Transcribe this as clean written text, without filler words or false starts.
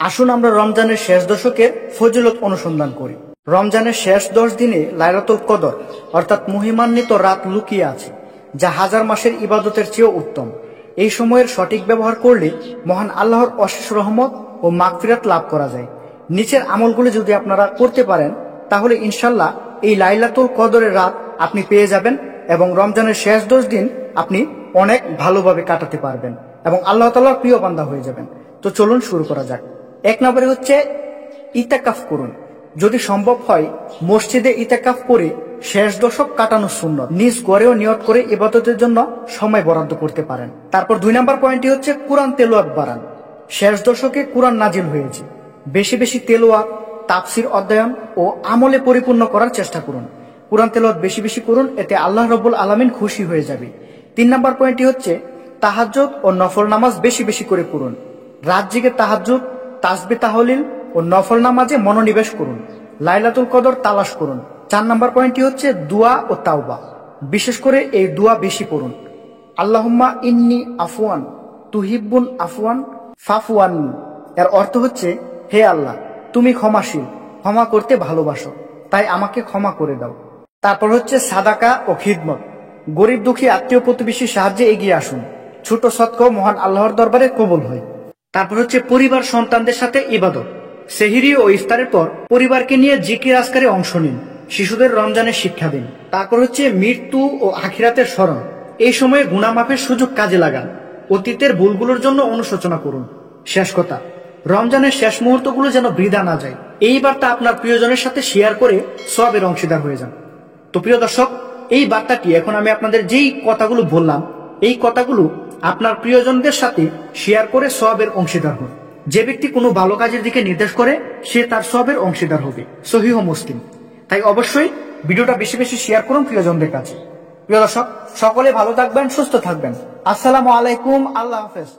আসুন আমরা রমজানের শেষ দশকের ফজিলত অনুসন্ধান করি। রমজানের শেষ 10 দিনে লাইলাতুল কদর অর্থাৎ মহিমান্বিত রাত লুকিয়ে আছে, যা হাজার মাসের ইবাদতের চেয়েও উত্তম। এই সময়ের সঠিক ব্যবহার করলে মহান আল্লাহর অশেষ রহমত ও মাগফিরাত লাভ করা যায়। নিচের আমলগুলো যদি আপনারা করতে পারেন তাহলে ইনশাল্লাহ এই লাইলাতুল কদরের রাত আপনি পেয়ে যাবেন এবং রমজানের শেষ 10 দিন আপনি অনেক ভালোভাবে কাটাতে পারবেন এবং আল্লাহ তাআলার প্রিয় বান্দা হয়ে যাবেন। তো চলুন শুরু করা যাক। 1 নম্বরে হচ্ছে ইতিকাফ করুন। যদি সম্ভব হয় মসজিদে ইতিকাফ করে শেষ দশক কাটানো সুন্নত। নিজ ঘরেও নিয়ত করে ইবাদতের জন্য সময় বরাদ্দ করতে পারেন। তারপর 2 নম্বর পয়েন্টটি হচ্ছে কুরআন তেলাওয়াত বাড়ান। শেষ দশকে কুরআন নাজিল হয়েছে, বেশি বেশি তেলাওয়াত, তাফসির অধ্যয়ন ও আমলে পরিপূর্ণ করার চেষ্টা করুন। কুরআন তেলাওয়াত বেশি বেশি করুন, এতে আল্লাহ রাব্বুল আলামিন খুশি হয়ে যাবে। 3 নম্বর পয়েন্টটি হচ্ছে তাহাজ্জুদ ও নফল নামাজ বেশি বেশি করে পড়ুন। রাত জেগে তাহাজ্জুদ, তাসবিহ তাহলিল ও নফল নামাজে মনোনিবেশ করুন। লাইলাতুল কদর তালাশ করুন। 4 নম্বর পয়েন্টটি হচ্ছে দোয়া ও তাওবা। বিশেষ করে এই দোয়া বেশি পড়ুন। আল্লাহুম্মা ইন্নী আফওয়ান তুহিব্বুল আফওয়ান ফাফু আন্নী। এর অর্থ হচ্ছে, হে আল্লাহ, তুমি ক্ষমাশীল, ক্ষমা করতে ভালোবাসো, তাই আমাকে ক্ষমা করে দাও। তারপর হচ্ছে সাদাকা ও খিদমত। গরিব দুঃখী আত্মীয় প্রতিবেশীর সাহায্যে এগিয়ে আসুন। ছোট সদকা মহান আল্লাহর দরবারে কবুল হয়। তারপর হচ্ছে পরিবার সন্তানদের সাথে ইবাদত। সেহরি ও ইফতারের পর পরিবারকে নিয়ে জিকির আজকারে অংশ নিন। শিশুদের রমজানের শিক্ষা দিন। তারপর হচ্ছে মৃত্যু ও আখিরাতের স্মরণ। এই সময়ে গুনাহ মাফের সুযোগ কাজে লাগান। অতীতের ভুলগুলোর জন্য অনুশোচনা করুন। শেষ কথা, রমজানের শেষ মুহূর্তগুলো যেন বৃথা না যায়। এই বার্তা আপনার প্রিয়জনের সাথে শেয়ার করে সওয়াবের অংশীদার হয়ে যান। তো প্রিয় দর্শক, এই বার্তাটি এখন আমি আপনাদের যেই কথাগুলো বললাম, এই কথাগুলো আপনার প্রিয়জনদের সাথে শেয়ার করে সওয়াবের অংশীদার হন। যে ব্যক্তি কোনো ভালো কাজের দিকে নির্দেশ করে সে তার সওয়াবের অংশীদার হবে। সহিহ মুসলিম। তাই অবশ্যই ভিডিওটা বেশি বেশি শেয়ার করুন প্রিয়জনদের কাছে। প্রিয় দর্শক, সকলে ভালো থাকবেন, সুস্থ থাকবেন। আসসালামু আলাইকুম, আল্লাহ হাফেজ।